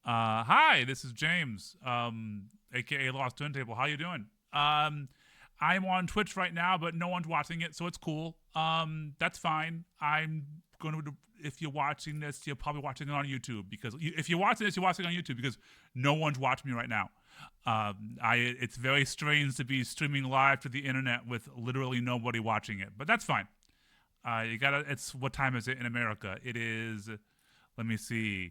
Hi, this is James, aka Lost Turntable. How you doing? I'm on Twitch right now, but no one's watching it, so it's cool. That's fine. I'm going to. If you're watching this, you're probably watching it on YouTube because if you're watching this, you're watching it on YouTube because no one's watching me right now. It's very strange to be streaming live to the internet with literally nobody watching it, but that's fine. You gotta. It's what time is it in America? It is. Let me see.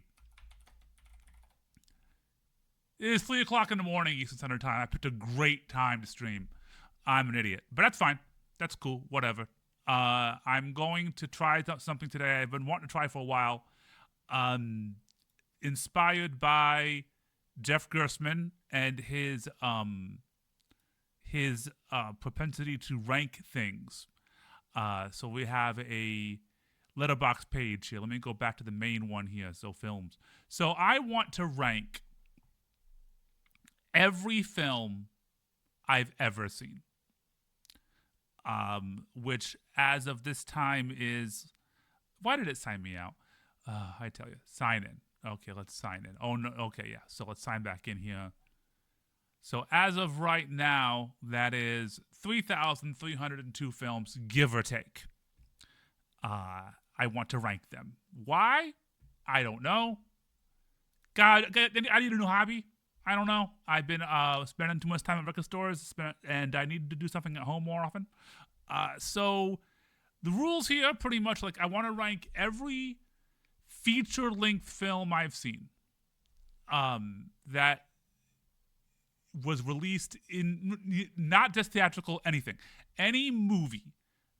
It is 3 o'clock in the morning Eastern Standard Time. I picked a great time to stream. I'm an idiot, but that's fine. That's cool. Whatever. I'm going to try something today I've been wanting to try for a while. Inspired by Jeff Gersman and his propensity to rank things. So we have a Letterboxd page here. Let me go back to the main one here. So films. So I want to rank every film I've ever seen. Which as of this time is, why did it sign me out? I tell you, sign in. Okay, let's sign in. Oh no, okay, yeah. So let's sign back in here. So as of right now, that is 3,302 films, give or take. I want to rank them. Why? I don't know. God, I need a new hobby. I don't know. I've been spending too much time at record stores, and I need to do something at home more often. So the rules here are pretty much like I want to rank every feature-length film I've seen that was released in not just theatrical, anything. Any movie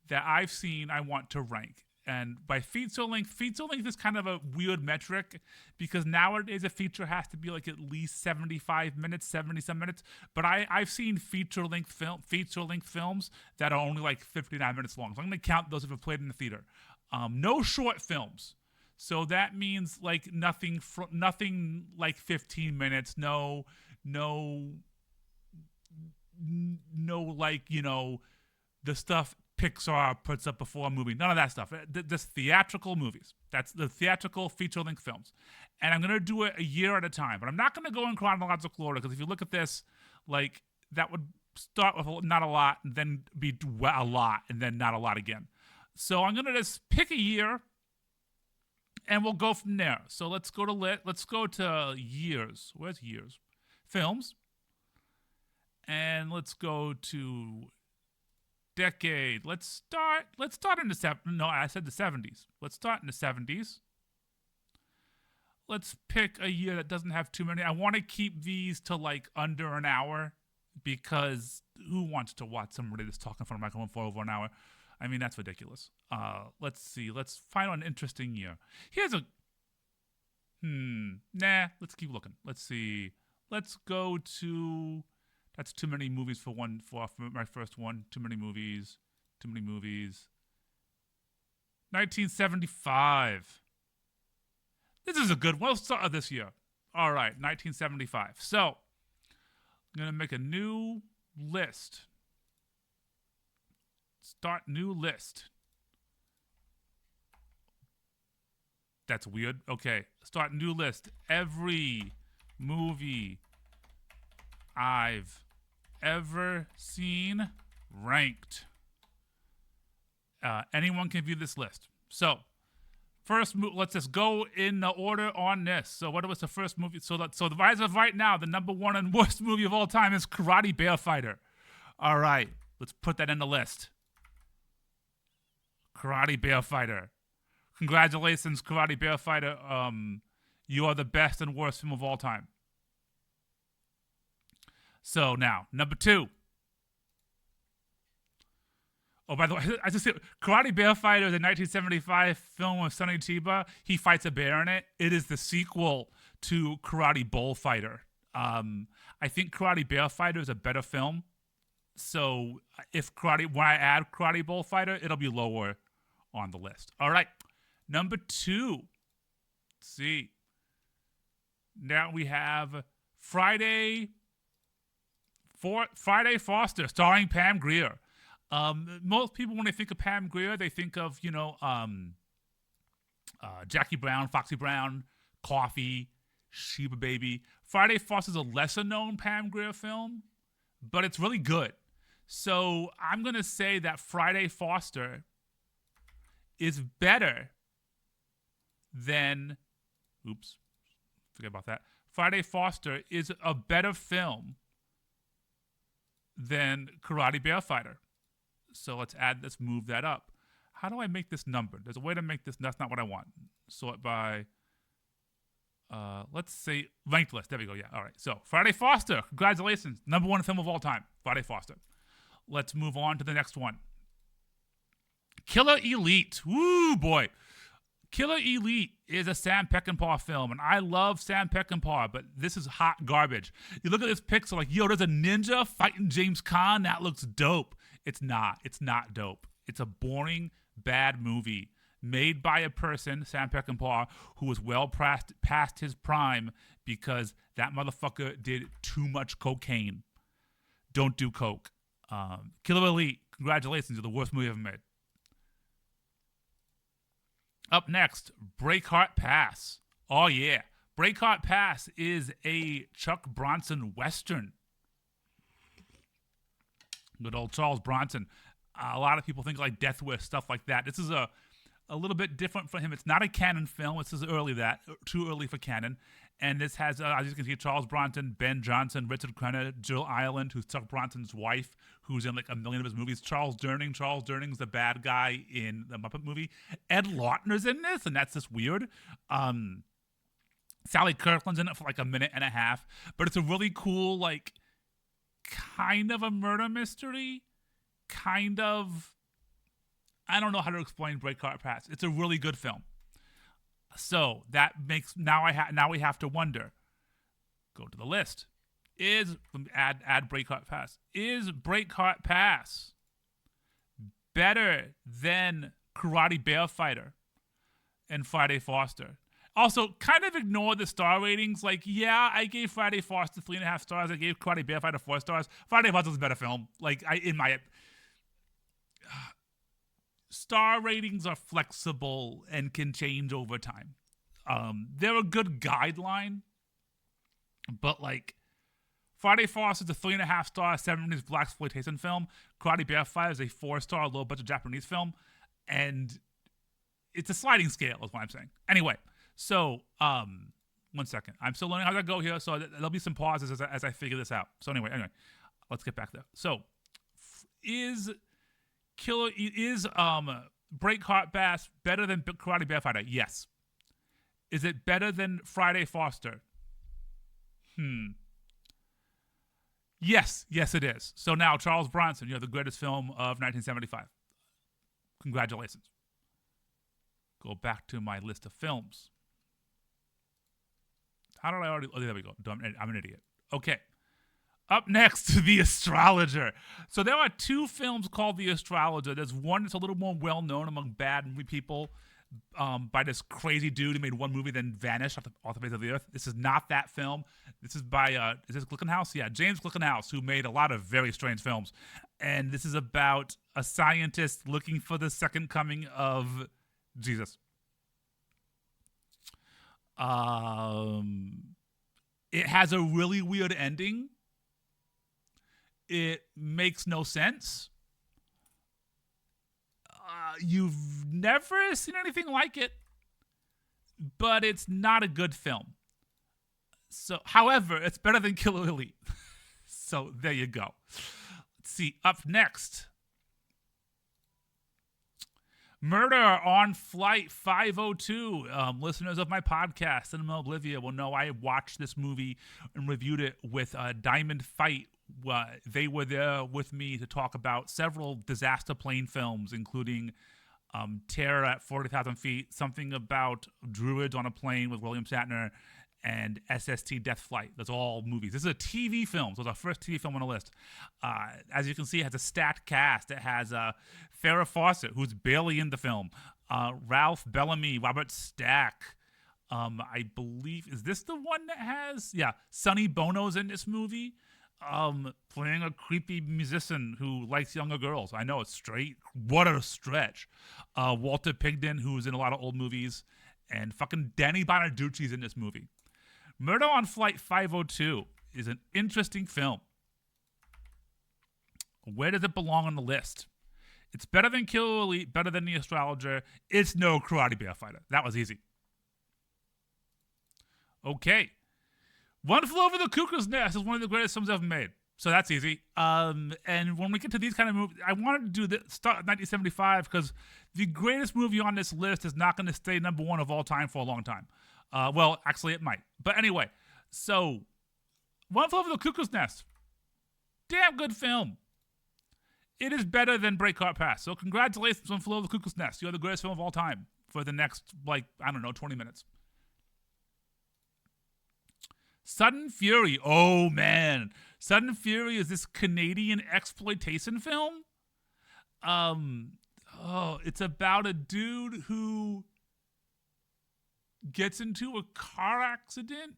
that I've seen, I want to rank. And by feature length is kind of a weird metric because nowadays a feature has to be like at least 75 minutes, 70 some minutes. But I've seen feature length films that are only like 59 minutes long. So I'm going to count those if I've played in the theater. No short films. So that means like nothing like 15 minutes. No, like, the stuff Pixar puts up before a movie. None of that stuff. Just theatrical movies. That's the theatrical feature-length films. And I'm going to do it a year at a time. But I'm not going to go in chronological order because if you look at this, like, that would start with not a lot and then be a lot and then not a lot again. So I'm going to just pick a year and we'll go from there. So let's go to years. Where's years? Films. And let's go to decade. Let's start in the I said the 70s. Let's start in the 70s. Let's pick a year that doesn't have too many. I want to keep these to like under an hour because who wants to watch somebody that's talking from a microphone for over an hour? I mean, that's ridiculous. Let's see. Let's find an interesting year. Here's a let's keep looking. Let's see. Let's go to That's too many movies for my first one. Too many movies. 1975. This is a good one. Let's start with this year. All right, 1975. So, I'm going to make a new list. Start new list. That's weird. Okay, start new list. Every movie I've ever seen ranked. Anyone can view this list. So, first, let's just go in the order on this. So, what was the first movie? So the rise of right now, the number one and worst movie of all time is Karate Bear Fighter. All right, let's put that in the list. Karate Bear Fighter. Congratulations, Karate Bear Fighter. You are the best and worst film of all time. So now, number 2. Oh, by the way, I just said Karate Bear Fighter is a 1975 film with Sonny Chiba. He fights a bear in it. It is the sequel to Karate Bullfighter. I think Karate Bear Fighter is a better film. So when I add Karate Bullfighter, it'll be lower on the list. All right, number 2. Let's see. Now we have Friday Foster, starring Pam Grier. Most people, when they think of Pam Grier, they think of, Jackie Brown, Foxy Brown, Coffee, Sheba Baby. Friday Foster's a lesser known Pam Grier film, but it's really good. So I'm going to say that Friday Foster is better than, forget about that. Friday Foster is a better film than Karate Bear Fighter. So let's move that up. How do I make this numbered? There's a way to make this, that's not what I want. Sort by, let's say ranked list. There we go. Yeah. All right. So Friday Foster, congratulations. #1 film of all time, Friday Foster. Let's move on to the next one. Killer Elite. Woo, boy. Killer Elite is a Sam Peckinpah film, and I love Sam Peckinpah, but this is hot garbage. You look at this picture like, yo, there's a ninja fighting James Caan. That looks dope. It's not. It's not dope. It's a boring, bad movie made by a person, Sam Peckinpah, who was well past his prime because that motherfucker did too much cocaine. Don't do coke. Killer Elite, congratulations, you're the worst movie ever made. Up next, Breakheart Pass. Oh, yeah. Breakheart Pass is a Chuck Bronson Western. Good old Charles Bronson. A lot of people think like Death Wish, stuff like that. This is a little bit different for him. It's not a canon film. This is too early for canon. And this has, as you can see, Charles Bronson, Ben Johnson, Richard Crenna, Jill Ireland, who's Chuck Bronson's wife, who's in like a million of his movies. Charles Durning's the bad guy in the Muppet movie. Ed Lautner's in this, and that's just weird. Sally Kirkland's in it for like a minute and a half. But it's a really cool, like, kind of a murder mystery. Kind of, I don't know how to explain Breakheart Pass. It's a really good film. So that makes now we have to wonder. Go to the list. Add Breakheart Pass. Is Breakheart Pass better than Karate Bear Fighter and Friday Foster? Also, kind of ignore the star ratings. Like, yeah, I gave Friday Foster 3.5 stars. I gave Karate Bear Fighter 4 stars. Friday Foster's a better film. Like, star ratings are flexible and can change over time. They're a good guideline, but like Friday Foster's a 3.5 star 70s blaxploitation film. Karate Bear Fighter is a 4-star low budget Japanese film, and it's a sliding scale, is what I'm saying. Anyway, so 1 second, I'm still learning how to go here, so there'll be some pauses as I figure this out. So anyway, let's get back there. So is Breakheart Pass better than Karate Bear Fighter? Yes. Is it better than Friday Foster? Yes, it is. So now, Charles Bronson, you have the greatest film of 1975. Congratulations. Go back to my list of films. How did I already? Oh, there we go. I'm an idiot. Okay. Up next, The Astrologer. So there are 2 films called The Astrologer. There's one that's a little more well-known among bad movie people by this crazy dude who made one movie then vanished off the face of the earth. This is not that film. This is by, is this Glickenhaus? Yeah, James Glickenhaus, who made a lot of very strange films. And this is about a scientist looking for the second coming of Jesus. It has a really weird ending. It makes no sense. You've never seen anything like it, but it's not a good film. So, however, it's better than Killer Elite. So there you go. Let's see. Up next, Murder on Flight 502. Listeners of my podcast, Cinema Oblivion, will know I watched this movie and reviewed it with Diamond Fight. They were there with me to talk about several disaster plane films, including Terror at 40,000 Feet, something about druids on a plane with William Shatner, and SST Death Flight. That's all movies. This is a TV film, so it's our first TV film on the list. As you can see, it has a stacked cast. It has Farrah Fawcett, who's barely in the film, Ralph Bellamy, Robert Stack. I believe, is this the one that has, Sonny Bono's in this movie, playing a creepy musician who likes younger girls. I know, it's straight. What a stretch. Walter Pigden, who's in a lot of old movies, and fucking Danny Bonaducci's in this movie. Murder on Flight 502 is an interesting film. Where does it belong on the list? It's better than Killer Elite, better than The Astrologer. It's no Karate Bear Fighter. That was easy. Okay. One Flew Over the Cuckoo's Nest is one of the greatest films ever made. So that's easy. And when we get to these kind of movies, I wanted to do this start 1975 because the greatest movie on this list is not going to stay number one of all time for a long time. Well, actually, it might. But anyway, so One Flew Over the Cuckoo's Nest. Damn good film. It is better than Breakheart Pass. So congratulations, One Flew Over the Cuckoo's Nest. You're the greatest film of all time for the next, 20 minutes. Sudden Fury. Oh, man. Sudden Fury is this Canadian exploitation film. It's about a dude who gets into a car accident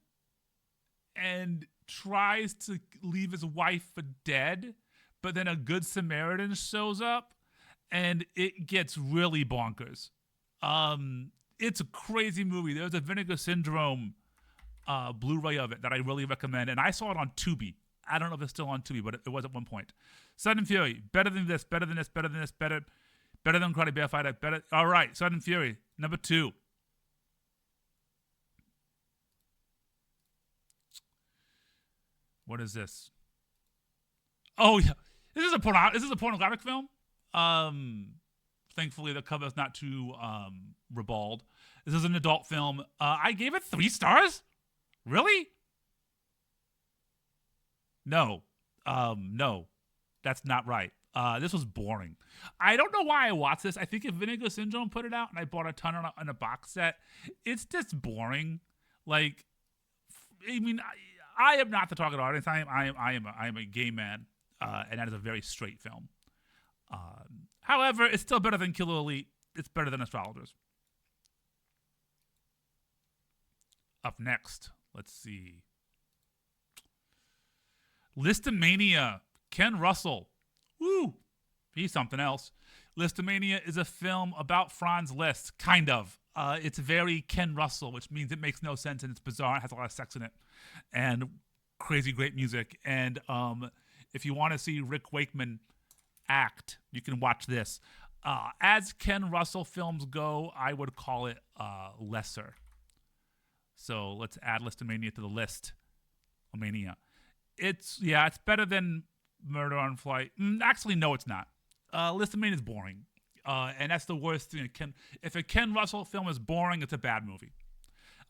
and tries to leave his wife for dead, but then a good Samaritan shows up and it gets really bonkers. It's a crazy movie. There's a Vinegar Syndrome Blu-ray of it that I really recommend, and I saw it on Tubi. I don't know if it's still on Tubi, but it was at one point. Sudden Fury, better than this, better than this, better than this, better than Karate Bear Fighter, better. All right, Sudden Fury, number 2. What is this? Oh yeah, this is a pornographic film. Thankfully the cover is not too ribald. This is an adult film. I gave it 3 stars. Really? No. No. That's not right. This was boring. I don't know why I watched this. I think if Vinegar Syndrome put it out and I bought a ton on a box set, it's just boring. Like, I mean, I am not the target audience. I am a gay man, and that is a very straight film. However, it's still better than Killer Elite. It's better than Astrologers. Up next, let's see. Listomania, Ken Russell. Woo! He's something else. Listomania is a film about Franz Liszt, kind of. It's very Ken Russell, which means it makes no sense and it's bizarre. It has a lot of sex in it and crazy great music. And if you want to see Rick Wakeman act, you can watch this. As Ken Russell films go, I would call it lesser. So let's add Listomania to the list. Mania. It's better than Murder on Flight. Actually, no, it's not. Listomania is boring. And that's the worst thing. If a Ken Russell film is boring, it's a bad movie.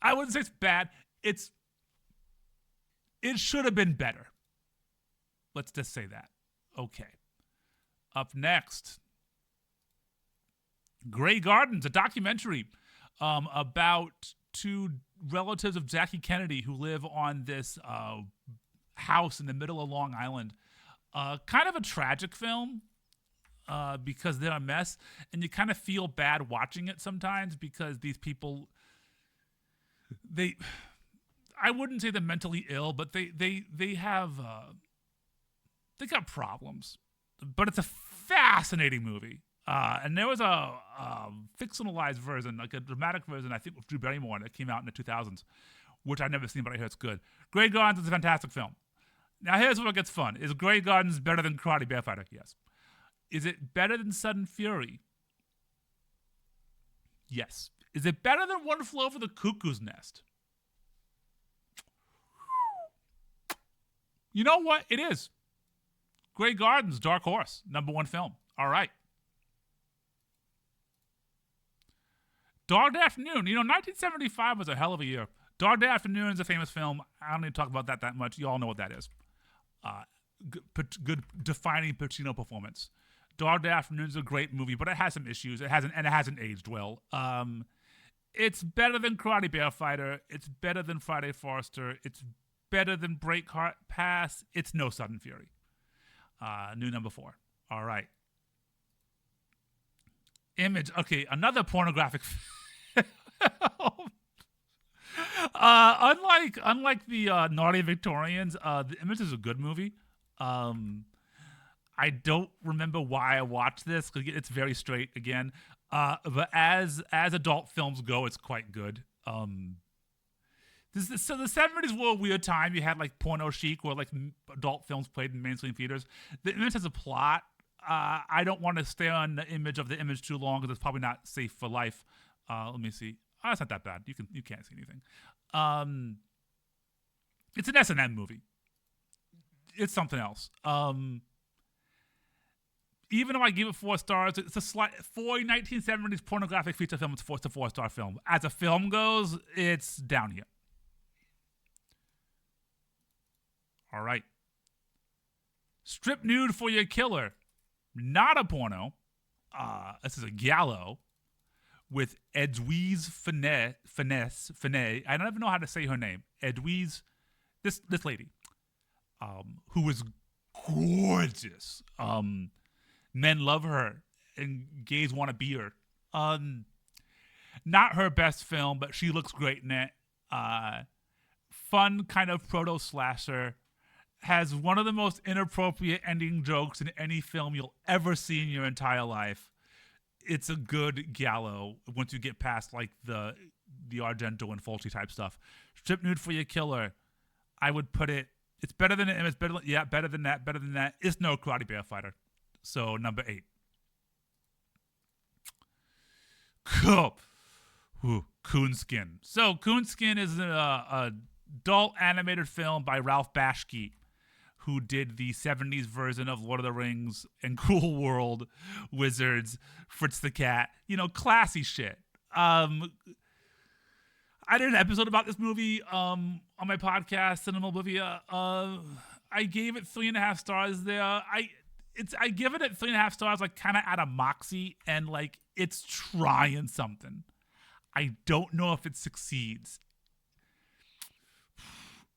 I wouldn't say it's bad. It should have been better. Let's just say that. Okay. Up next, Grey Gardens, a documentary about 2 relatives of Jackie Kennedy who live on this house in the middle of Long Island. Kind of a tragic film because they're a mess, and you kind of feel bad watching it sometimes because these people, I wouldn't say they're mentally ill, but they have they got problems. But it's a fascinating movie. And there was a fictionalized version, like a dramatic version, I think, with Drew Barrymore that came out in the 2000s, which I've never seen, but I hear it's good. Grey Gardens is a fantastic film. Now, here's where it gets fun. Is Grey Gardens better than Karate Bear Fighter? Yes. Is it better than Sudden Fury? Yes. Is it better than One Flew Over the Cuckoo's Nest? You know what? It is. Grey Gardens, Dark Horse, number 1 film. All right. Dog Day Afternoon. 1975 was a hell of a year. Dog Day Afternoon is a famous film. I don't need to talk about that much. You all know what that is. Good defining Pacino performance. Dog Day Afternoon is a great movie, but it has some issues. It hasn't aged well. It's better than Karate Bear Fighter. It's better than Friday Forrester. It's better than Breakheart Pass. It's no Sudden Fury. New number 4. All right. Image. Okay, another pornographic. Unlike the Naughty Victorians, The Image is a good movie. I don't remember why I watched this because it's very straight again. But as adult films go, it's quite good. So the 70s were a weird time. You had like porno chic, where like adult films played in mainstream theaters. The Image has a plot. I don't want to stay on the image of the Image too long because it's probably not safe for life. Let me see. Oh, it's not that bad. You can't see anything. It's an S&M movie. It's something else. Even though I give it 4 stars, it's a slight for a 1970s pornographic feature film. It's a 4-star film. As a film goes, it's down here. All right. Strip Nude for Your Killer. Not a porno. This is a giallo with Edwige Fenech. I don't even know how to say her name. Edwige, this lady, who is gorgeous. Men love her, and gays want to be her. Not her best film, but she looks great in it. Fun kind of proto-slasher. Has one of the most inappropriate ending jokes in any film you'll ever see in your entire life. It's a good giallo once you get past like the Argento and Fulci type stuff. Strip Nude for Your Killer. I would put it. It's better than it. It's better. Yeah, better than that. Better than that. It's no Karate Bear Fighter. So number 8. Coonskin. So Coonskin is an adult animated film by Ralph Bashki, who did the 70s version of Lord of the Rings and Cool World, Wizards, Fritz the Cat. Classy shit. I did an episode about this movie on my podcast, Cinema Oblivia. I gave it 3.5 stars there. I give it at 3.5 stars, like kind of out of moxie, and like it's trying something. I don't know if it succeeds.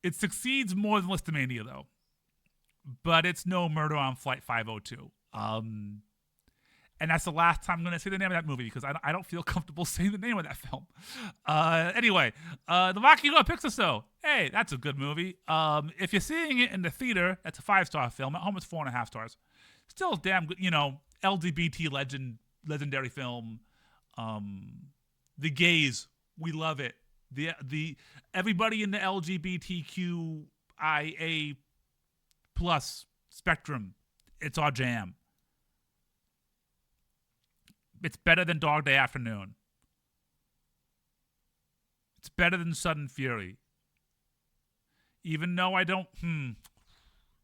It succeeds more than Listomania, though. But it's no Murder on Flight 502. And that's the last time I'm going to say the name of that movie because I don't feel comfortable saying the name of that film. Anyway, The Makino Pixel. Hey, that's a good movie. If you're seeing it in the theater, that's a 5-star film. At home, it's 4.5 stars. Still damn good, LGBT legendary film. The gays, we love it. The everybody in the LGBTQIA plus spectrum, it's our jam. It's better than Dog Day Afternoon. It's better than Sudden Fury. Even though I don't,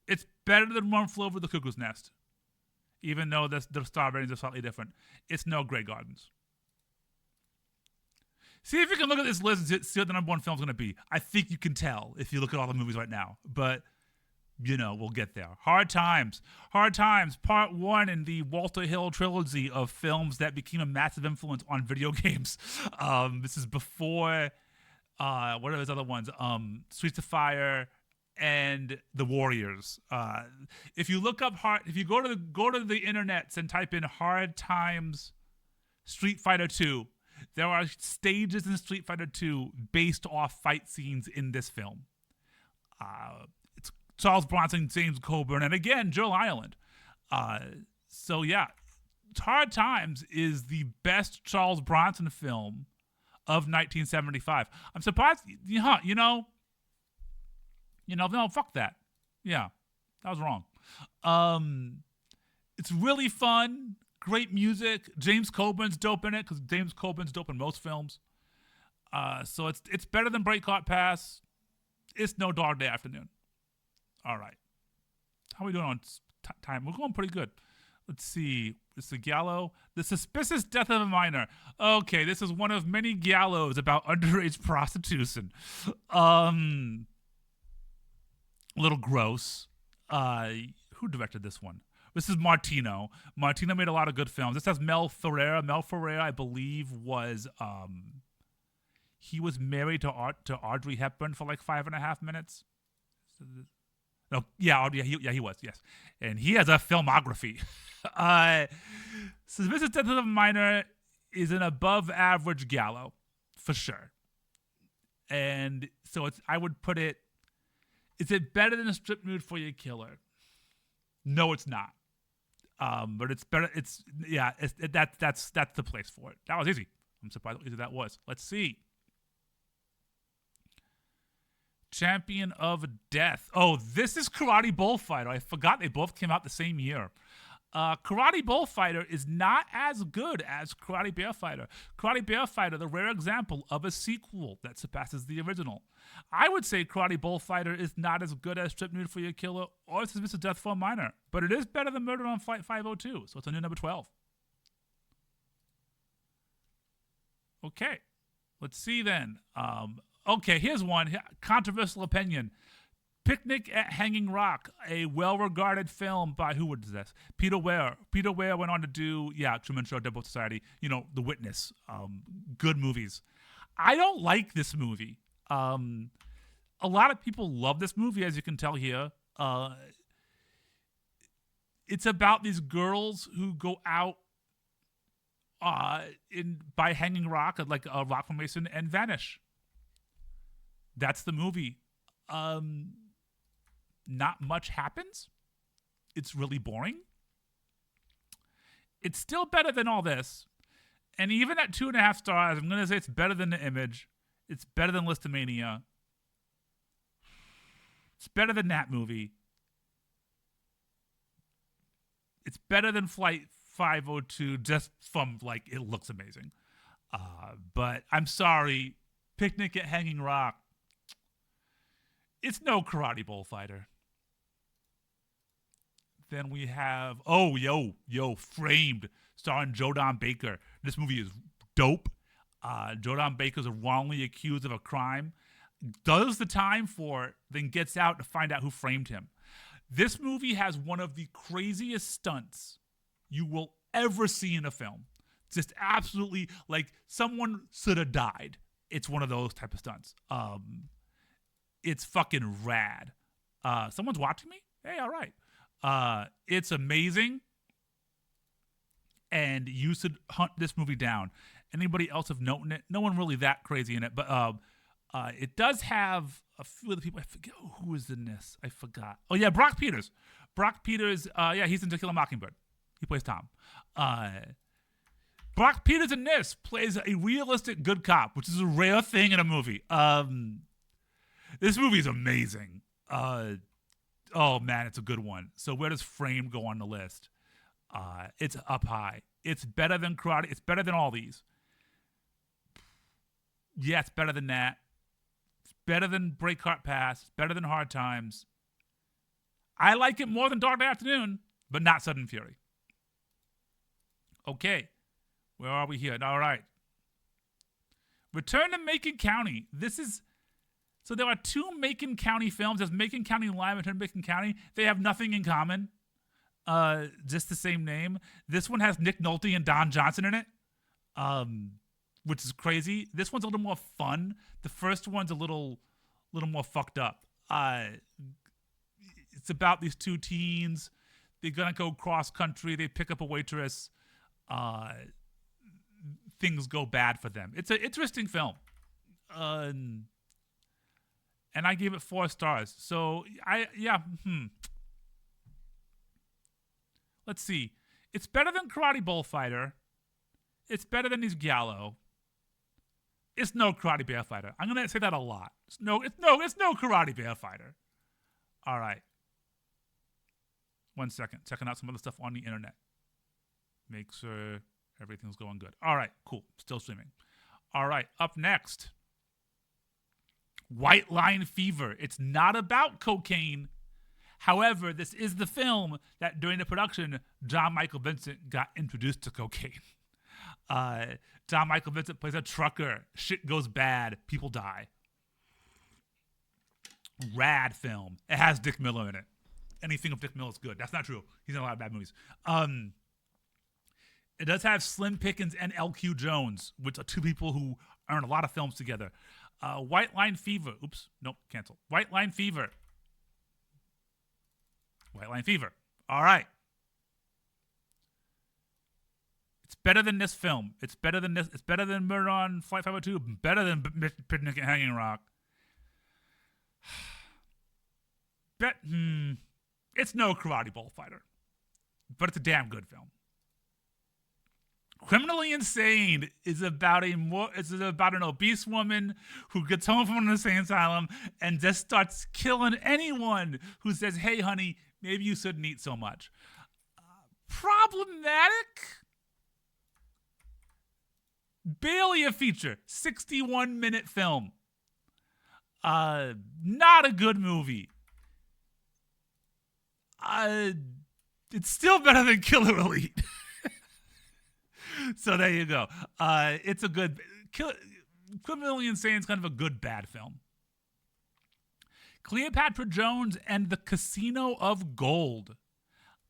it's better than One Flew Over the Cuckoo's Nest. Even though the star ratings are slightly different. It's no Grey Gardens. See if you can look at this list and see what the number 1 film is going to be. I think you can tell if you look at all the movies right now. But, we'll get there. Hard Times. Hard Times, part 1 in the Walter Hill trilogy of films that became a massive influence on video games. This is before, what are those other ones? Streets of Fire and The Warriors. If you look up if you go to the internets and type in Hard Times Street Fighter 2, there are stages in Street Fighter 2 based off fight scenes in this film. It's Charles Bronson, James Coburn, and again, Joe Ireland. So yeah, Hard Times is the best Charles Bronson film of 1975. I'm surprised, no, fuck that. Yeah, that was wrong. It's really fun. Great music. James Coburn's dope in it because James Coburn's dope in most films. So it's better than Breakheart Pass. It's no Dog Day Afternoon. All right. How are we doing on time? We're going pretty good. Let's see. It's a giallo. The Suspicious Death of a Minor. Okay, this is one of many giallos about underage prostitution. A little gross. Who directed this one? This is Martino. Martino made a lot of good films. This has Mel Ferreira. Mel Ferreira, I believe, was he was married to Audrey Hepburn for like 5.5 minutes. No, he was, yes, and he has a filmography. Suspicious Death of a Minor is an above-average giallo, for sure. And so I would put it. Is it better than A Strip Nude for Your Killer? No, it's not. But it's better. That's the place for it. That was easy. I'm surprised how easy that was. Let's see. Champion of Death. Oh, this is Karate Bullfighter. I forgot they both came out the same year. Karate Bullfighter is not as good as Karate Bear Fighter. Karate Bear Fighter, the rare example of a sequel that surpasses the original. I would say Karate Bullfighter is not as good as Trip Nude for Your Killer or Mr. Death for a Minor, but it is better than Murder on Flight 502, so it's a new number 12. Okay, let's see then. Okay, here's one. Controversial opinion. Picnic at Hanging Rock, a well-regarded film by, who was this? Peter Weir. Peter Weir went on to do, Truman Show, Dead Poets Society, The Witness. Good movies. I don't like this movie. A lot of people love this movie, as you can tell here. It's about these girls who go out by Hanging Rock, like a rock formation, and vanish. That's the movie. Not much happens. It's really boring. It's still better than all this. And even at 2.5 stars, I'm going to say it's better than The Image. It's better than Listomania. It's better than that movie. It's better than Flight 502 just from, it looks amazing. But I'm sorry. Picnic at Hanging Rock. It's no Karate Bullfighter. Then we have, Framed, starring Jodan Baker. This movie is dope. Jodan Baker's wrongly accused of a crime, does the time for it, then gets out to find out who framed him. This movie has one of the craziest stunts you will ever see in a film. Just absolutely, someone should have died. It's one of those type of stunts. It's fucking rad. Someone's watching me? Hey, all right. It's amazing. And you should hunt this movie down. Anybody else have noted it? No one really that crazy in it. But it does have a few other people. I forget who is in this. I forgot. Oh, yeah, Brock Peters. Brock Peters, he's in To Kill a Mockingbird. He plays Tom. Brock Peters in this plays a realistic good cop, which is a rare thing in a movie. This movie is amazing. Oh man, it's a good one. So where does Frame go on the list? It's up high. It's better than Karate. It's better than all these. Yeah, it's better than that. It's better than Breakheart Pass. It's better than Hard Times. I like it more than Dark Afternoon, but not Sudden Fury. Okay, where are we here? All right. Return to Macon County. So there are two Macon County films. There's Macon County Live and Return to Macon County. They have nothing in common. Just the same name. This one has Nick Nolte and Don Johnson in it, which is crazy. This one's a little more fun. The first one's a little more fucked up. It's about these two teens. They're gonna go cross country. They pick up a waitress. Things go bad for them. It's an interesting film. And I gave it 4 stars. So Let's see. It's better than Karate Bullfighter. It's better than these Gallo. It's no Karate Bear Fighter. I'm gonna say that a lot. It's no Karate Bear Fighter. All right. 1 second. Checking out some other stuff on the internet. Make sure everything's going good. All right, cool. Still streaming. All right, up next. White Line Fever. It's not about cocaine. However, this is the film that during the production, John Michael Vincent got introduced to cocaine. John Michael Vincent plays a trucker. Shit goes bad. People die. Rad film. It has Dick Miller in it. Anything of Dick Miller is good. That's not true. He's in a lot of bad movies. It does have Slim Pickens and L.Q. Jones, which are two people who are in a lot of films together. White Line Fever. Oops. Nope. Cancel. White Line Fever. White Line Fever. All right. It's better than this film. It's better than this. It's better than Murder on Flight 502. Better than Picnic at Hanging Rock. It's no Karate Bullfighter, but it's a damn good film. Criminally Insane is about an obese woman who gets home from an insane asylum and just starts killing anyone who says, "Hey, honey, maybe you shouldn't eat so much." Problematic. Barely a feature. 61-minute film. Not a good movie. It's still better than Killer Elite. So there you go. It's a good... Criminally Insane is kind of a good, bad film. Cleopatra Jones and the Casino of Gold.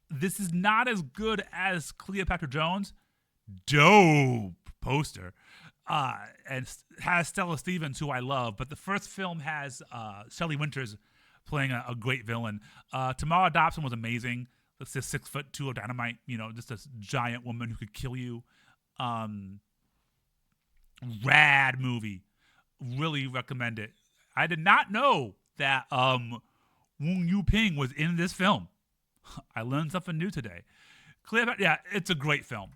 This is not as good as Cleopatra Jones. Dope poster. And has Stella Stevens, who I love. But the first film has Shelley Winters playing a great villain. Tamara Dobson was amazing. It's this 6'2" of dynamite, just this giant woman who could kill you. Rad movie. Really recommend it. I did not know that Wong Yu Ping was in this film. I learned something new today. Cleopatra, yeah, it's a great film.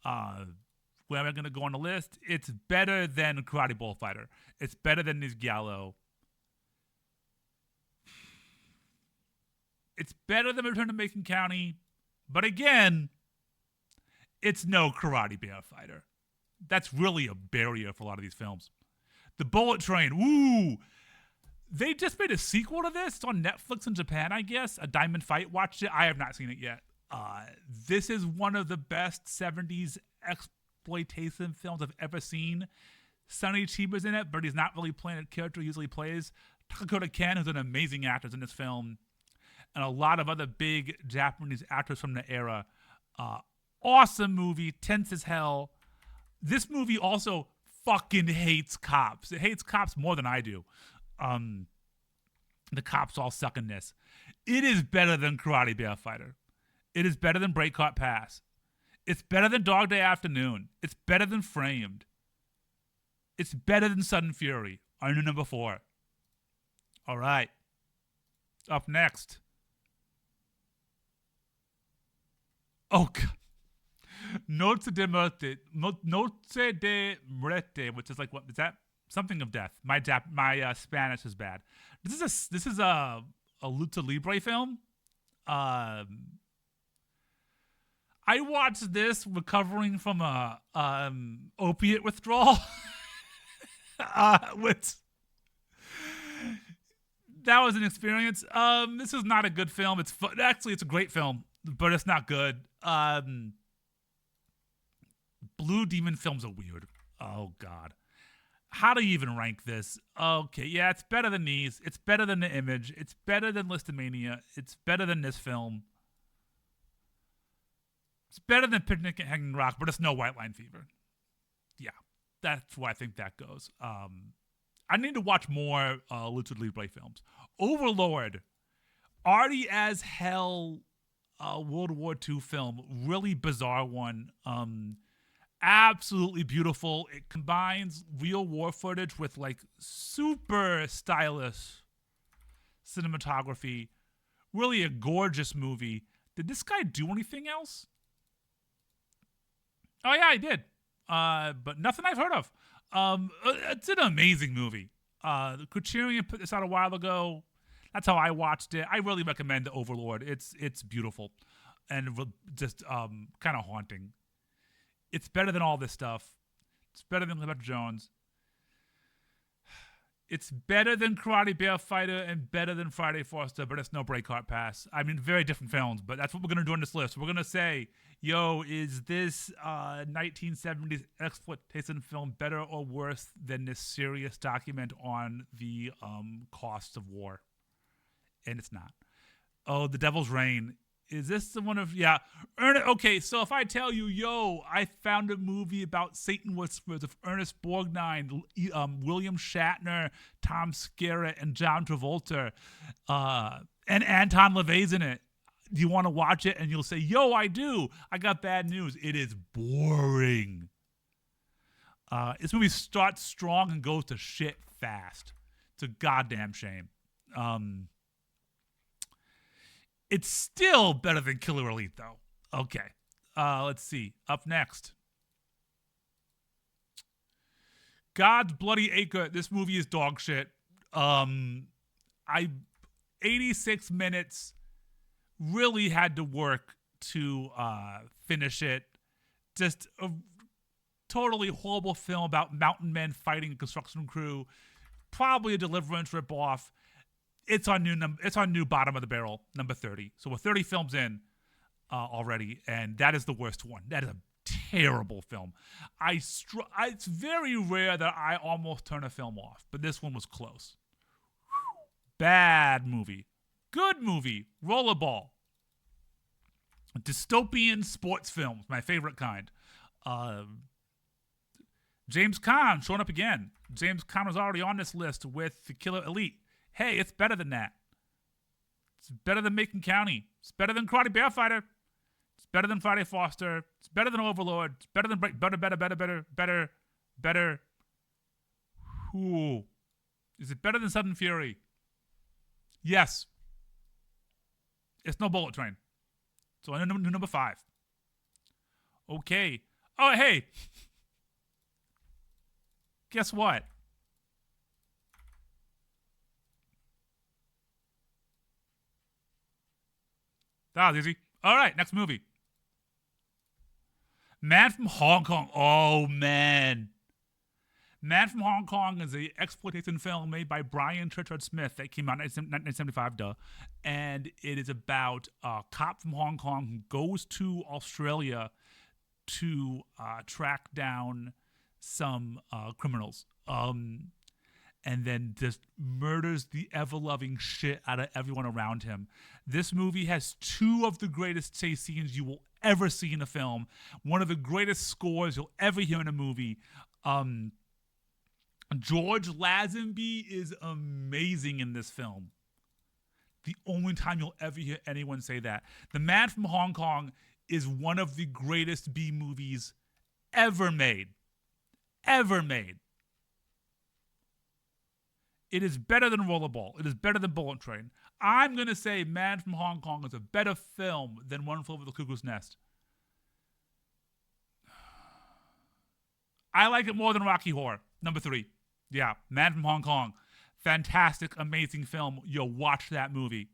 Where am I going to go on the list? It's better than Karate Bullfighter. It's better than Nis Gallo. It's better than Return to Macon County. But again, it's no Karate Bear Fighter. That's really a barrier for a lot of these films. The Bullet Train. Ooh. They just made a sequel to this. It's on Netflix in Japan, I guess. A Diamond Fight. Watched it. I have not seen it yet. This is one of the best 70s exploitation films I've ever seen. Sonny Chiba's in it, but he's not really playing a character he usually plays. Takakura Ken, who's an amazing actor, is in this film. And a lot of other big Japanese actors from the era. Awesome movie, tense as hell. This movie also fucking hates cops. It hates cops more than I do. The cops all suck in this. It is better than Karate Bear Fighter. It is better than Break Caught Pass. It's better than Dog Day Afternoon. It's better than Framed. It's better than Sudden Fury. Our new number 4. All right. Up next. Oh, God. Noche de Muerte, which is like, what is that? Something of death. My Spanish is bad. This is a lucha libre film. I watched this recovering from a opiate withdrawal, which that was an experience. This is not a good film. It's a great film, but it's not good. Blue Demon films are weird. Oh, God. How do you even rank this? Okay, yeah, it's better than these. It's better than The Image. It's better than Listomania. It's better than this film. It's better than Picnic at Hanging Rock, but it's no White Line Fever. Yeah, that's where I think that goes. I need to watch more Lucha Libre films. Overlord, arty as hell World War II film. Really bizarre one. Absolutely beautiful. It combines real war footage with like super stylish cinematography. Really a gorgeous movie. Did this guy do anything else? Oh yeah, I did. But nothing I've heard of. It's an amazing movie. Criterion put this out a while ago. That's how I watched it. I really recommend The Overlord. It's beautiful and just kind of haunting. It's better than all this stuff. It's better than Cleopatra Jones. It's better than Karate Bear Fighter and better than Friday Foster, but it's no Break Caught Pass. I mean, very different films, but that's what we're going to do on this list. We're going to say, yo, is this 1970s exploitation film better or worse than this serious document on the costs of war? And it's not. Oh, The Devil's Reign. Is this the one of, yeah. Okay, so if I tell you, yo, I found a movie about Satan Whispers of Ernest Borgnine, William Shatner, Tom Skerritt, and John Travolta, and Anton LaVey's in it. Do you want to watch it? And you'll say, yo, I do. I got bad news. It is boring. This movie starts strong and goes to shit fast. It's a goddamn shame. It's still better than Killer Elite, though. Okay. Let's see. Up next. God's Bloody Acre. This movie is dog shit. I 86 minutes. Really had to work to finish it. Just a totally horrible film about mountain men fighting a construction crew. Probably a Deliverance ripoff. It's on new bottom of the barrel, number 30. So we're 30 films in already, and that is the worst one. That is a terrible film. It's very rare that I almost turn a film off, but this one was close. Bad movie. Good movie. Rollerball. Dystopian sports films, my favorite kind. James Caan showing up again. James Caan was already on this list with The Killer Elite. Hey, it's better than that. It's better than Macon County. It's better than Karate Bear Fighter. It's better than Friday Foster. It's better than Overlord. It's better than better. Ooh. Is it better than Sudden Fury? Yes. It's no Bullet Train. So number 5. Okay. Oh, hey. Guess what? That was easy. All right, next movie. Man from Hong Kong. Oh, man. Man from Hong Kong is an exploitation film made by Brian Churchard Smith that came out in 1975, and it is about a cop from Hong Kong who goes to Australia to track down some criminals, and then just murders the ever-loving shit out of everyone around him. This movie has 2 of the greatest chase scenes you will ever see in a film, one of the greatest scores you'll ever hear in a movie. George Lazenby is amazing in this film. The only time you'll ever hear anyone say that. The Man from Hong Kong is one of the greatest B movies ever made. Ever made. It is better than Rollerball. It is better than Bullet Train. I'm going to say Man from Hong Kong is a better film than One Flew Over the Cuckoo's Nest. I like it more than Rocky Horror, number 3. Yeah, Man from Hong Kong. Fantastic, amazing film. You'll watch that movie.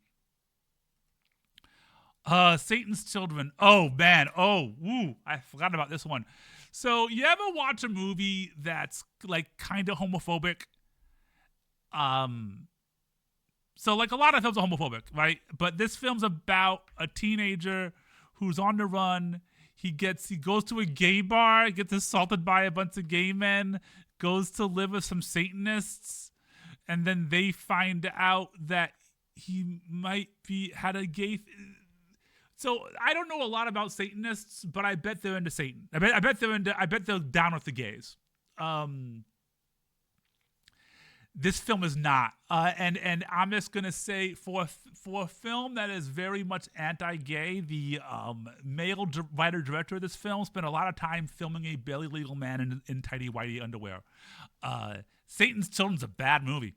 Satan's Children. Oh, man. Oh, woo. I forgot about this one. So, you ever watch a movie that's, like, kind of homophobic? So, like, a lot of films are homophobic, right? But this film's about a teenager who's on the run. He goes to a gay bar, gets assaulted by a bunch of gay men, goes to live with some Satanists, and then they find out that he might had a gay. So I don't know a lot about Satanists, but I bet they're into Satan. I bet they're down with the gays. This film is not, and I'm just gonna say for a film that is very much anti-gay, the male writer-director of this film spent a lot of time filming a barely legal man in tidy whitey underwear. Satan's Children's a bad movie.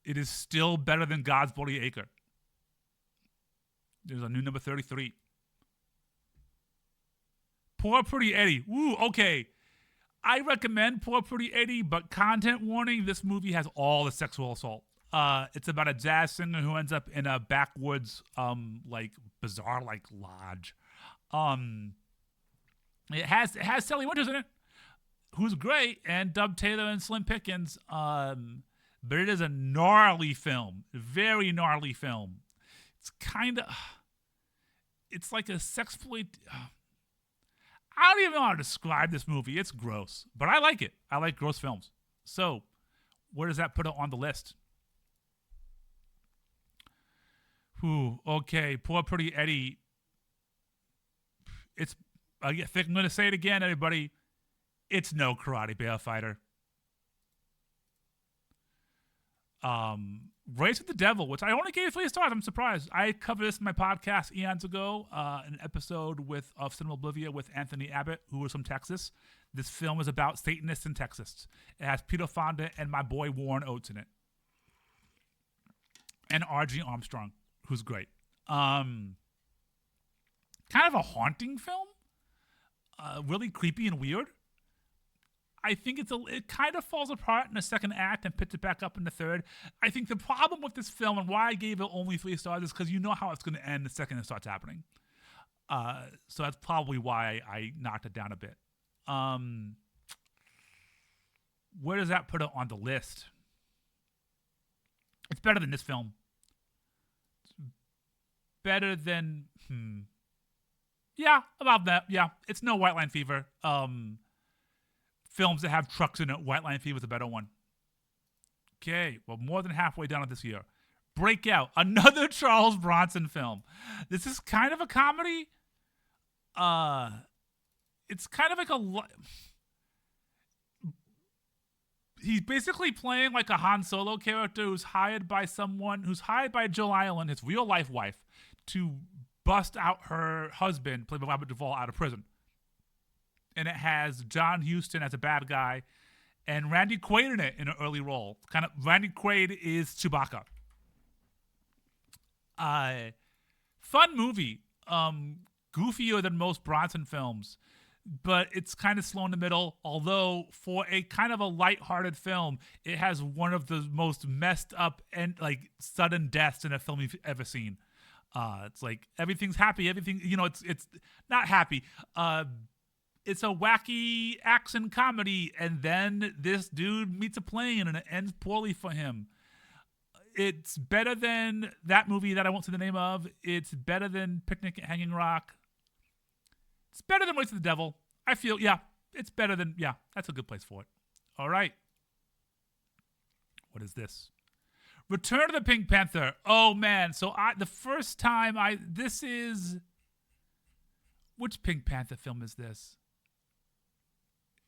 It is still better than God's Bloody Acre. There's a new number 33. Poor Pretty Eddie. Woo, okay. I recommend Poor Pretty Eddie, but content warning, this movie has all the sexual assault. It's about a jazz singer who ends up in a backwoods, like, bizarre, like, lodge. It has Sally Winters in it, who's great, and Dub Taylor and Slim Pickens. But it is a gnarly film. Very gnarly film. It's kind of... It's like a sexploit... I don't even know how to describe this movie. It's gross. But I like it. I like gross films. So, where does that put it on the list? Okay. Poor Pretty Eddie. I think I'm going to say it again, everybody. It's no Karate Bear Fighter. Race with the Devil, which I only gave 3 stars. I'm surprised. I covered this in my podcast eons ago, an episode of Cinema Oblivia with Anthony Abbott, who was from Texas. This film is about Satanists in Texas. It has Peter Fonda and my boy Warren Oates in it. And R.G. Armstrong, who's great. Kind of a haunting film. Really creepy and weird. I think it kind of falls apart in the second act and picks it back up in the third. I think the problem with this film and why I gave it only 3 stars is because you know how it's going to end the second it starts happening. So that's probably why I knocked it down a bit. Where does that put it on the list? It's better than this film. It's better than yeah, about that. Yeah, it's no White Line Fever. Films that have trucks in it, White Line Fever is a better one. Okay, well, more than halfway down this year. Breakout, another Charles Bronson film. This is kind of a comedy. It's kind of like he's basically playing like a Han Solo character who's hired by Jill Ireland, his real life wife, to bust out her husband, played by Robert Duvall, out of prison. And it has John Huston as a bad guy and Randy Quaid in it in an early role. Randy Quaid is Chewbacca. Fun movie. Goofier than most Bronson films, but it's kind of slow in the middle. Although for a kind of a lighthearted film, it has one of the most messed up and like sudden deaths in a film you've ever seen. It's like everything's happy, everything, it's not happy. It's a wacky action comedy, and then this dude meets a plane and it ends poorly for him. It's better than that movie that I won't say the name of. It's better than Picnic at Hanging Rock. It's better than Ways of the Devil. I feel, it's better than, that's a good place for it. All right. What is this? Return of the Pink Panther. Oh, man. So the first time this is, which Pink Panther film is this?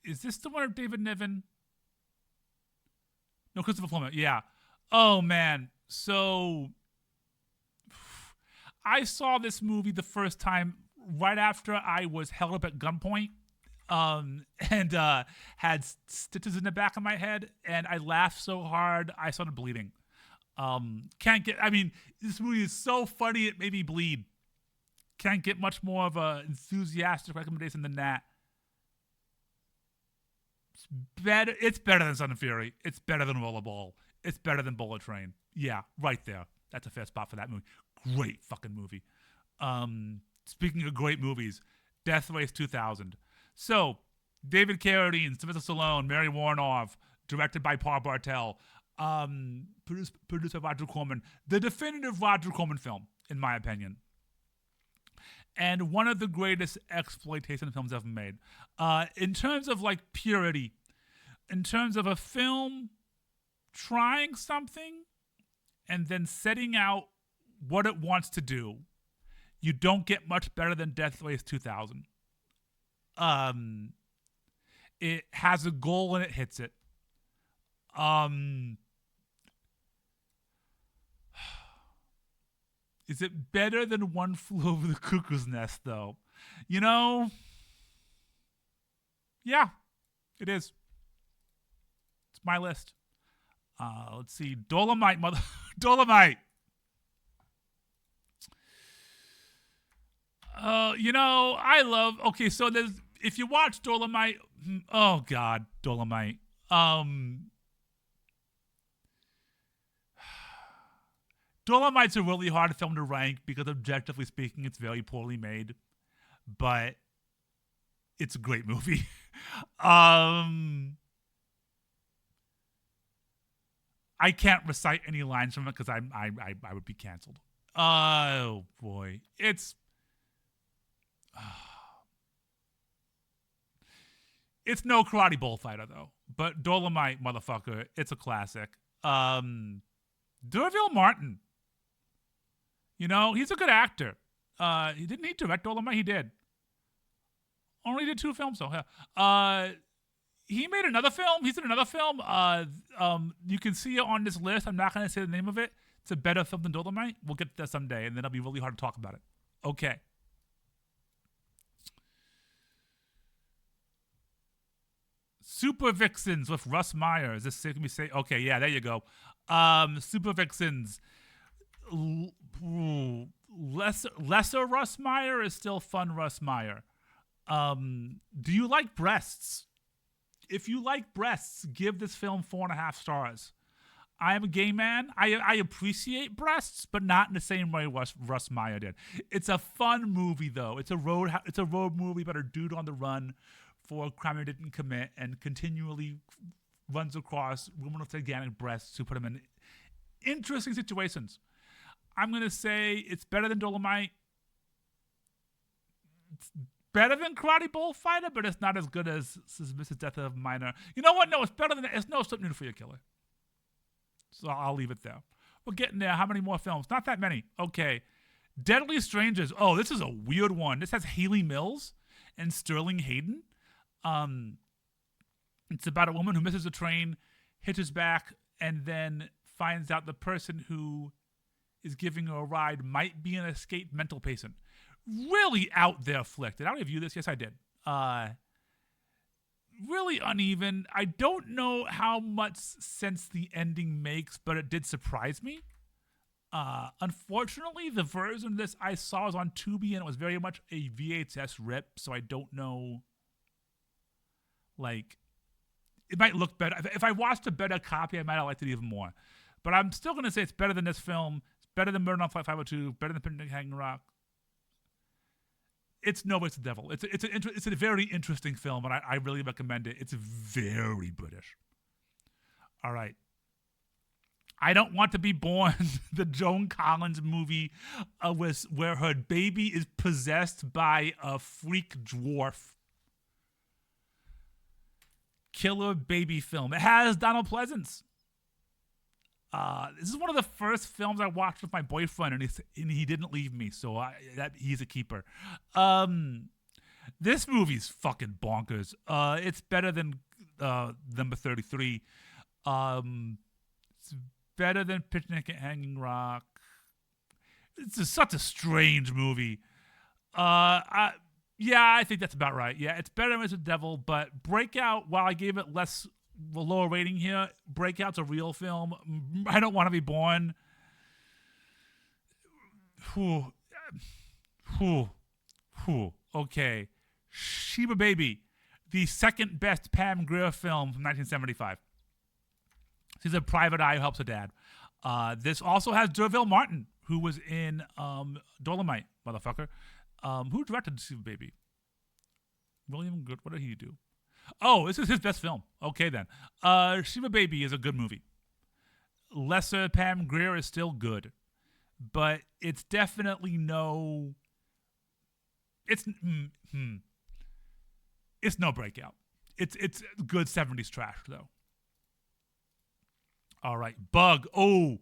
Is this the one of David Niven? No, Christopher Plummer. Yeah. Oh, man. So I saw this movie the first time right after I was held up at gunpoint and had stitches in the back of my head, and I laughed so hard I started bleeding. This movie is so funny it made me bleed. Can't get much more of a enthusiastic recommendation than that. It's better than Son of Fury. It's better than Rollerball. It's better than Bullet Train. Yeah, right there. That's a fair spot for that movie. Great fucking movie. Speaking of great movies, Death Race 2000. So, David Carradine, Sylvester Stallone, Mary Warnoff, directed by Paul Bartel, produced by Roger Corman. The definitive Roger Corman film, in my opinion. And one of the greatest exploitation films ever made. In terms of like purity, in terms of a film trying something and then setting out what it wants to do, you don't get much better than Death Race 2000. It has a goal and it hits it. Is it better than One Flew Over the Cuckoo's Nest, though? Yeah, it is. It's my list. Let's see. Dolomite. Dolomite. I love... Okay, so if you watch Dolomite... Oh, God, Dolomite. Dolomite's a really hard film to rank because, objectively speaking, it's very poorly made. But it's a great movie. I can't recite any lines from it because I would be canceled. Oh, boy. It's no Karate Bullfighter, though. But Dolomite, motherfucker, it's a classic. D'Urville Martin. He's a good actor. He didn't direct Dolomite. He did. Only did 2 films, though. He made another film. He's in another film. You can see it on this list. I'm not going to say the name of it. It's a better film than Dolomite. We'll get to that someday, and then it'll be really hard to talk about it. Okay. Super Vixens with Russ Meyer. Is this me say? Okay, yeah, there you go. Super Vixens. Lesser Russ Meyer is still fun Russ Meyer. Do you like breasts? if you like breasts, give this film 4.5 stars. I am a gay man. I appreciate breasts, but not in the same way Russ Meyer did. It's a fun movie, though. It's a road movie about a dude on the run for a crime he didn't commit and continually runs across women with gigantic breasts who put him in interesting situations. I'm going to say it's better than Dolomite. It's better than Karate Bullfighter, but it's not as good as Mrs. Death of Minor. You know what? No, it's better than it's no substitute for your killer. So I'll leave it there. We're getting there. How many more films? Not that many. Okay. Deadly Strangers. Oh, this is a weird one. This has Haley Mills and Sterling Hayden. It's about a woman who misses a train, hitches back, and then finds out the person who is giving her a ride might be an escaped mental patient. Really out there flick. Did I review this? Yes, I did. Really uneven. I don't know how much sense the ending makes, but it did surprise me. Unfortunately, the version of this I saw was on Tubi, and it was very much a VHS rip, so I don't know. Like, it might look better. If I watched a better copy, I might have liked it even more. But I'm still going to say it's better than this film. It's better than Murder on Flight 502, better than Picnic at Hanging Rock. It's Nobody's the Devil. It's a very interesting film, and I really recommend it. It's very British. All right. I Don't Want to Be Born, the Joan Collins movie where her baby is possessed by a freak dwarf. Killer baby film. It has Donald Pleasance. This is one of the first films I watched with my boyfriend, and he didn't leave me, so he's a keeper. This movie's fucking bonkers. It's better than number 33. It's better than Picnic at Hanging Rock. It's just such a strange movie. I think that's about right. Yeah, it's better than Mr. Devil, but Breakout, while I gave it a lower rating here, Breakout's a real film. I Don't Want to Be Born. Okay. Sheba Baby, the second best Pam Grier film from 1975. She's a private eye who helps her dad. This also has D'Urville Martin, who was in Dolomite, motherfucker. Who directed Sheba Baby? William Good. What did he do? Oh, this is his best film. Okay, then. Sheba Baby is a good movie. Lesser Pam Grier is still good. But it's definitely no... It's no Breakout. It's good 70s trash, though. All right. Bug. Oh.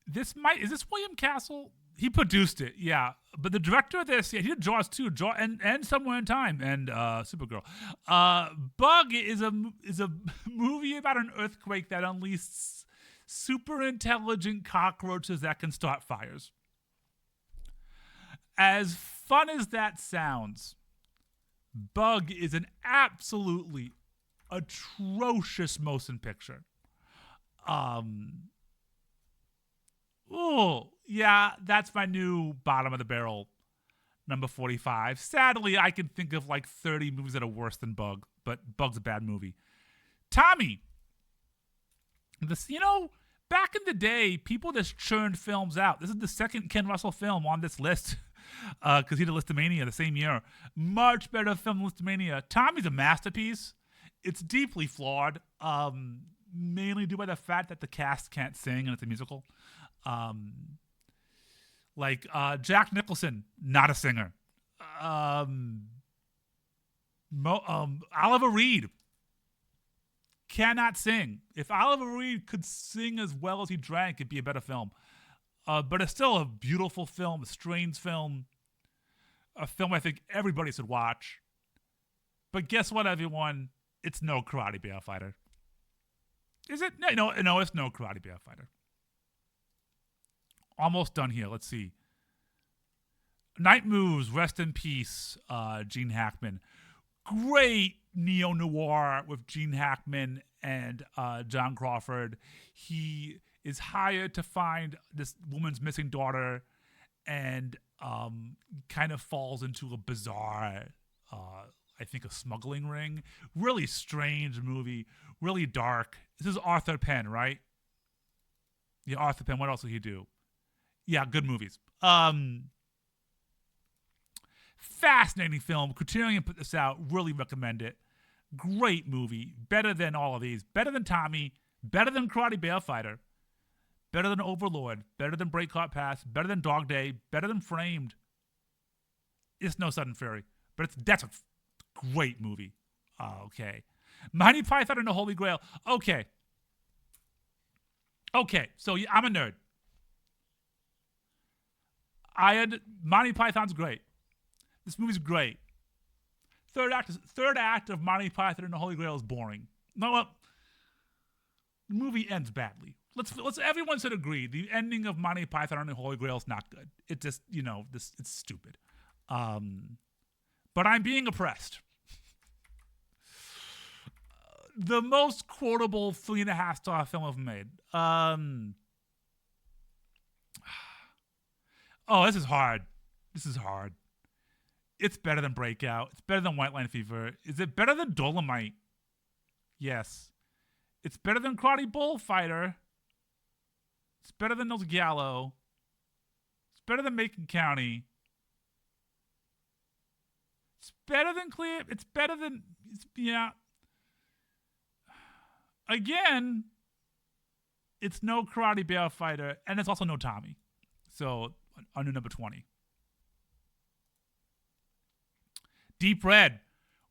Is this William Castle? He produced it, yeah. But the director of this, yeah, he did Jaws too, and Somewhere in Time, and Supergirl. Bug is a movie about an earthquake that unleashes super intelligent cockroaches that can start fires. As fun as that sounds, Bug is an absolutely atrocious motion picture. Oh, yeah, that's my new bottom of the barrel, number 45. Sadly, I can think of like 30 movies that are worse than Bug, but Bug's a bad movie. Tommy. Back in the day, people just churned films out. This is the second Ken Russell film on this list because he did Listomania the same year. Much better film than Listomania. Tommy's a masterpiece. It's deeply flawed, mainly due by the fact that the cast can't sing and it's a musical. Jack Nicholson, not a singer. Oliver Reed cannot sing. If Oliver Reed could sing as well as he drank, it'd be a better film. But it's still a beautiful film, a strange film, a film I think everybody should watch. But guess what, everyone? It's no Karate Bear Fighter. Is it? No, it's no Karate Bear Fighter. Almost done here. Let's see. Night Moves, rest in peace, Gene Hackman. Great neo-noir with Gene Hackman and John Crawford. He is hired to find this woman's missing daughter and kind of falls into a bizarre I think, a smuggling ring. Really strange movie. Really dark. This is Arthur Penn, right? Yeah, Arthur Penn. What else did he do? Yeah, good movies. Fascinating film. Criterion put this out. Really recommend it. Great movie. Better than all of these. Better than Tommy. Better than Karate Bear Fighter. Better than Overlord. Better than Breakheart Pass. Better than Dog Day. Better than Framed. It's no Sudden Fury. But that's a great movie. Okay. Monty Python and the Holy Grail. Okay. So I'm a nerd. Monty Python's great. This movie's great. Third act of Monty Python and the Holy Grail is boring. No, well, the movie ends badly. Let's everyone should agree. The ending of Monty Python and the Holy Grail is not good. It just, it's stupid. But I'm being oppressed. The most quotable 3.5-star film I've made. This is hard. It's better than Breakout. It's better than White Line Fever. Is it better than Dolomite? Yes. It's better than Karate Bullfighter. It's better than Nose Gallo. It's better than Macon County. It's better than Clear. It's better than... yeah. Again, it's no Karate Bear Fighter, and it's also no Tommy. So, under number 20. Deep Red,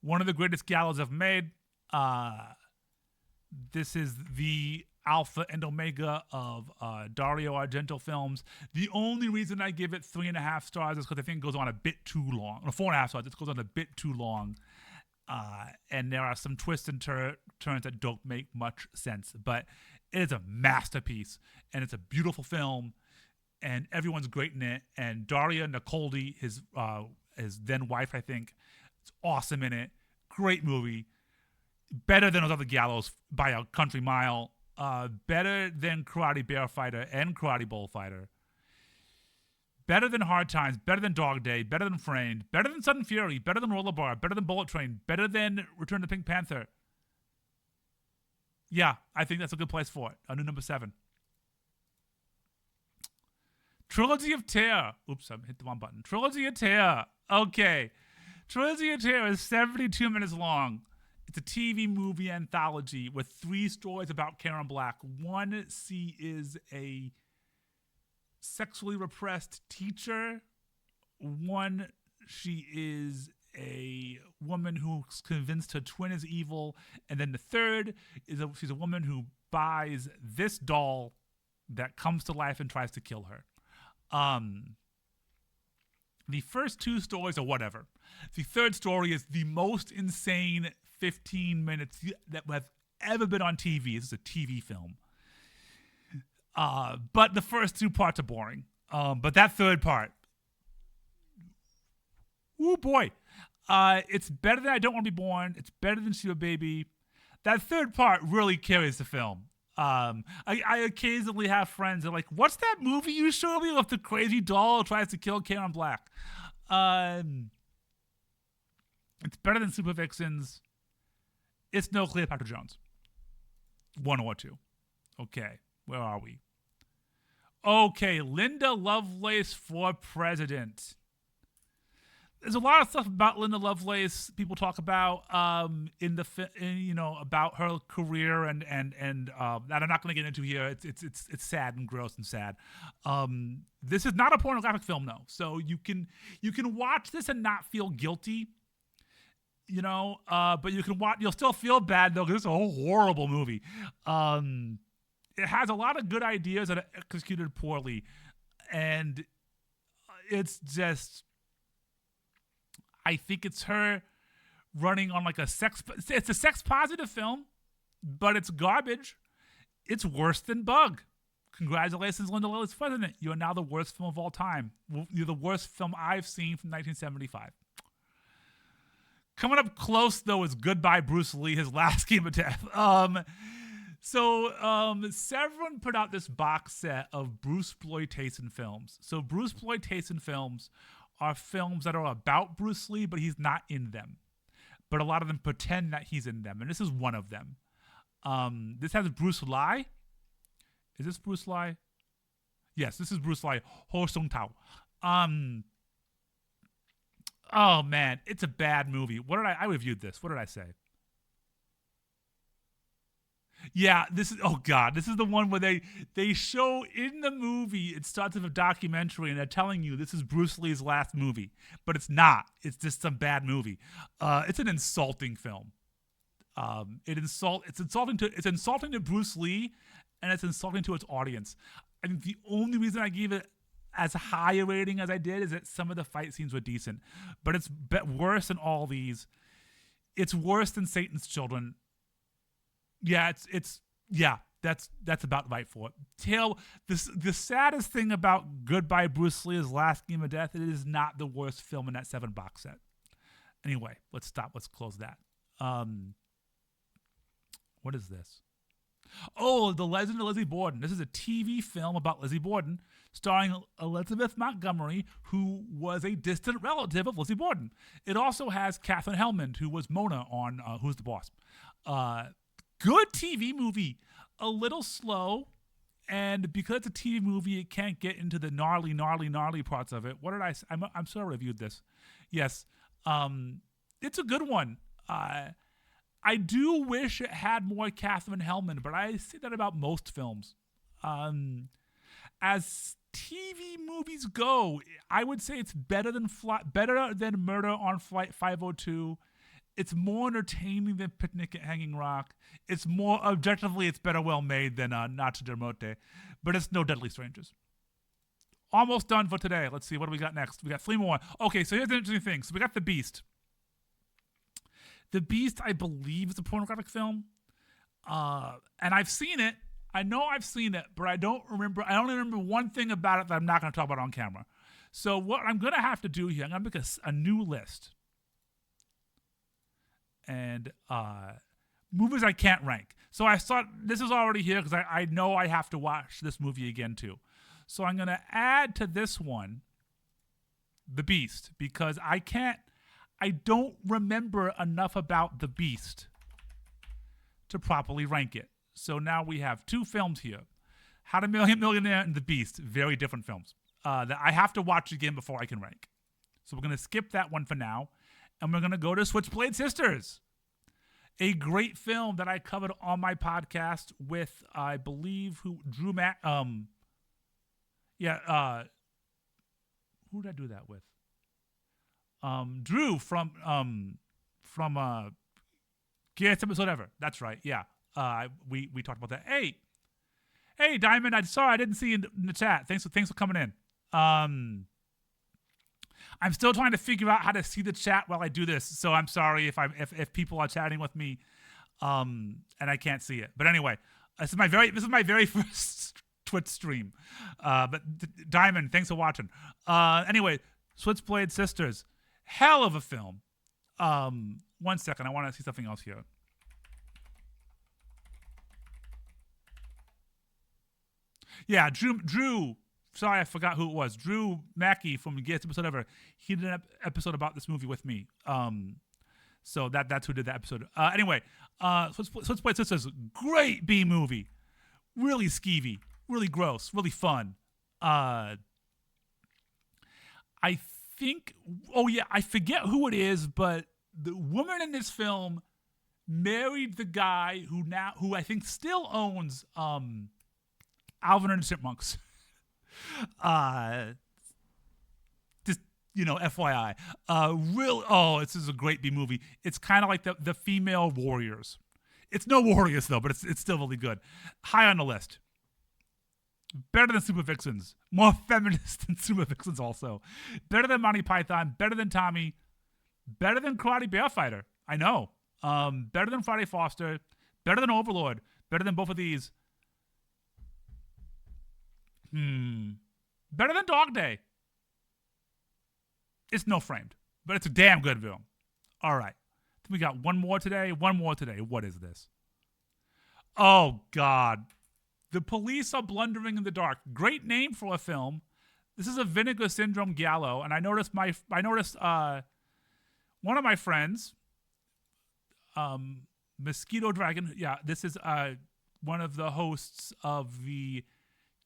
one of the greatest gallows I've made. This is the alpha and omega of Dario Argento films. The only reason I give it 3.5 stars is because I think it goes on a bit too long. Or 4.5 stars. It goes on a bit too long. And there are some twists and turns that don't make much sense. But it is a masterpiece. And it's a beautiful film. And everyone's great in it. And Daria Nicoldi, his then wife, I think, is awesome in it. Great movie. Better than those other gallows by a country mile. Better than Karate Bear Fighter and Karate Bullfighter. Better than Hard Times. Better than Dog Day. Better than Framed. Better than Sudden Fury. Better than Rollerbar. Better than Bullet Train. Better than Return to Pink Panther. Yeah, I think that's a good place for it. Under number 7. Trilogy of Terror. Oops, I hit the wrong button. Trilogy of Terror. Okay. Trilogy of Terror is 72 minutes long. It's a TV movie anthology with 3 stories about Karen Black. One, she is a sexually repressed teacher. One, she is a woman who's convinced her twin is evil. And then the third is she's a woman who buys this doll that comes to life and tries to kill her. The first 2 stories are whatever. The third story is the most insane 15 minutes that have ever been on TV. This is a TV film. But the first 2 parts are boring. But that third part, oh boy. It's better than I Don't Want to Be Born. It's better than Shiva Baby. That third part really carries the film. I occasionally have friends that are like, what's that movie you showed me with the crazy doll who tries to kill Karen Black? It's better than Super Vixens. It's no Cleopatra Jones. 1 or 2. Okay, where are we? Okay, Linda Lovelace for president. There's a lot of stuff about Linda Lovelace people talk about about her career and that I'm not going to get into here. It's sad and gross and sad. This is not a pornographic film though, so you can watch this and not feel guilty. But you'll still feel bad though because it's a horrible movie. It has a lot of good ideas that are executed poorly, and it's just. I think it's her running on like it's a sex positive film, but it's garbage. It's worse than Bug. Congratulations, Linda Lovelace, president. You are now the worst film of all time. You're the worst film I've seen from 1975. Coming up close though is Goodbye Bruce Lee, his last game of death. Severin put out this box set of Bruce-ploitation films. So Bruce-ploitation films are films that are about Bruce Lee, but he's not in them. but a lot of them pretend that he's in them, and this is one of them. This has Bruce Lee. Is this Bruce Lee? Yes, this is Bruce Lee. Ho Sung Tao. Oh man, it's a bad movie. I reviewed this. What did I say? Yeah, this is this is the one where they show in the movie, it starts with a documentary and they're telling you this is Bruce Lee's last movie, but it's not. It's just some bad movie. It's an insulting film. It's insulting to Bruce Lee, and it's insulting to its audience. I think the only reason I gave it as high a rating as I did is that some of the fight scenes were decent, but it's worse than all these. It's worse than Satan's Children. Yeah, that's about right for it. The saddest thing about Goodbye Bruce Lee's Last Game of Death, it is not the worst film in that 7 box set. Anyway, let's stop. Let's close that. What is this? Oh, The Legend of Lizzie Borden. This is a TV film about Lizzie Borden, starring Elizabeth Montgomery, who was a distant relative of Lizzie Borden. It also has Katherine Hellman, who was Mona on Who's the Boss. Good TV movie. A little slow, and because it's a TV movie, it can't get into the gnarly parts of it. What did I say? I'm sure I reviewed this. Yes. It's a good one. I do wish it had more Katherine Hellman, but I say that about most films. As TV movies go, I would say it's better than Murder on Flight 502. It's more entertaining than Picnic at Hanging Rock. It's more objectively, it's better well made than Noche de Muerte, but it's no Deadly Strangers. Almost done for today. Let's see, what do we got next? We got 3 more. Okay, so here's the interesting thing. So we got The Beast. The Beast, I believe, is a pornographic film, and I've seen it. I know I've seen it, but I don't remember. I only remember one thing about it that I'm not going to talk about on camera. So what I'm going to have to do here, I'm going to make a new list. And movies I can't rank. So I thought this is already here because I know I have to watch this movie again too. So I'm going to add to this one The Beast, because I don't remember enough about The Beast to properly rank it. So now we have 2 films here. How to Million Millionaire and The Beast. Very different films that I have to watch again before I can rank. So we're going to skip that one for now. And we're going to go to Switchblade Sisters, a great film that I covered on my podcast with, I believe, who did I do that with? Drew from Gears Episode Ever. That's right. Yeah. We talked about that. Hey, Diamond. I didn't see you in the chat. Thanks for coming in. I'm still trying to figure out how to see the chat while I do this, so I'm sorry if people are chatting with me, and I can't see it. But anyway, this is my very first Twitch stream. But Diamond, thanks for watching. Anyway, Switchblade Sisters, hell of a film. 1 second, I want to see something else here. Yeah, Drew. Sorry, I forgot who it was. Drew Mackey from Gears Episode Ever. He did an episode about this movie with me. So that's who did that episode. Anyway, Switchblade Sisters, great B movie. Really skeevy, really gross, really fun. I think, I forget who it is, but the woman in this film married the guy who I think still owns Alvin and the Chipmunks. Just FYI. This is a great B movie. It's kind of like the female Warriors. It's no Warriors though, but it's still really good. High on the list. Better than Super Vixens. More feminist than Super Vixens also. Better than Monty Python. Better than Tommy. Better than Karate Bear Fighter. I know. Better than Friday Foster. Better than Overlord. Better than both of these. Better than Dog Day. It's no framed, but it's a damn good film. All right. We got one more today. What is this? Oh, God. The Police Are Blundering in the Dark. Great name for a film. This is a Vinegar Syndrome giallo, and I noticed one of my friends Mosquito Dragon. Yeah, this is one of the hosts of the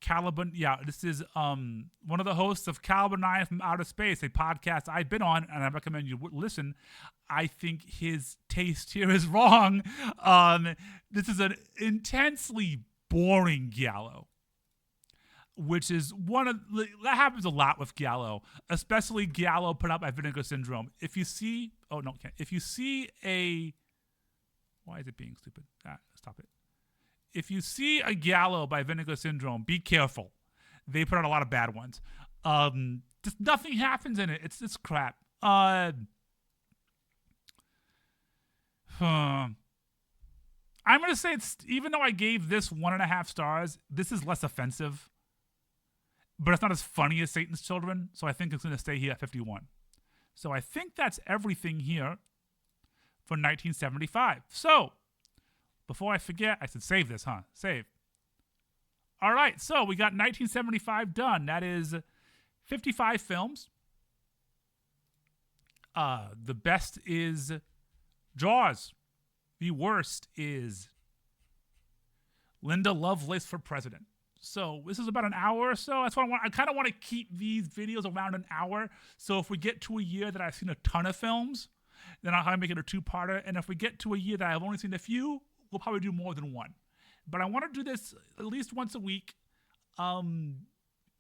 Caliban. Yeah, this is one of the hosts of Caliban 9 from Outer Space, a podcast I've been on, and I recommend you listen. I think his taste here is wrong. This is an intensely boring giallo, which is that happens a lot with giallo, especially giallo put out by Vinegar Syndrome. If you see, if you see why is it being stupid? Stop it. If you see a giallo by Vinegar Syndrome, be careful. They put out a lot of bad ones. Just nothing happens in it. It's crap. I'm gonna say even though I gave this 1.5 stars, this is less offensive, but it's not as funny as Satan's Children. So I think it's gonna stay here at 51. So I think that's everything here for 1975. So before I forget, I said save this, huh? Save. All right, so we got 1975 done. That is 55 films. The best is Jaws. The worst is Linda Lovelace for President. So this is about an hour or so. That's what I want. I kind of want to keep these videos around an hour. So if we get to a year that I've seen a ton of films, then I'll make it a two-parter. And if we get to a year that I've only seen a few, we'll probably do more than one. But I want to do this at least once a week.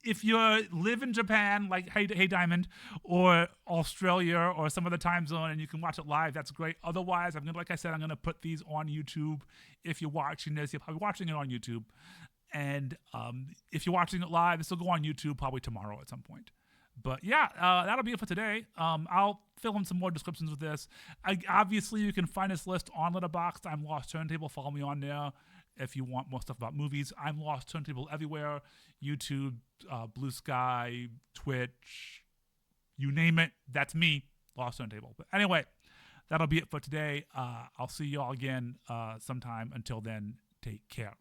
If you live in Japan, like Hey Diamond, or Australia, or some other time zone, and you can watch it live, that's great. Otherwise, like I said, I'm gonna put these on YouTube. If you're watching this, you're probably watching it on YouTube. And if you're watching it live, this will go on YouTube probably tomorrow at some point. But yeah, that'll be it for today. I'll fill in some more descriptions with this. Obviously, you can find this list on Letterboxd. I'm Lost Turntable. Follow me on there if you want more stuff about movies. I'm Lost Turntable everywhere. YouTube, Blue Sky, Twitch, you name it. That's me, Lost Turntable. But anyway, that'll be it for today. I'll see you all again sometime. Until then, take care.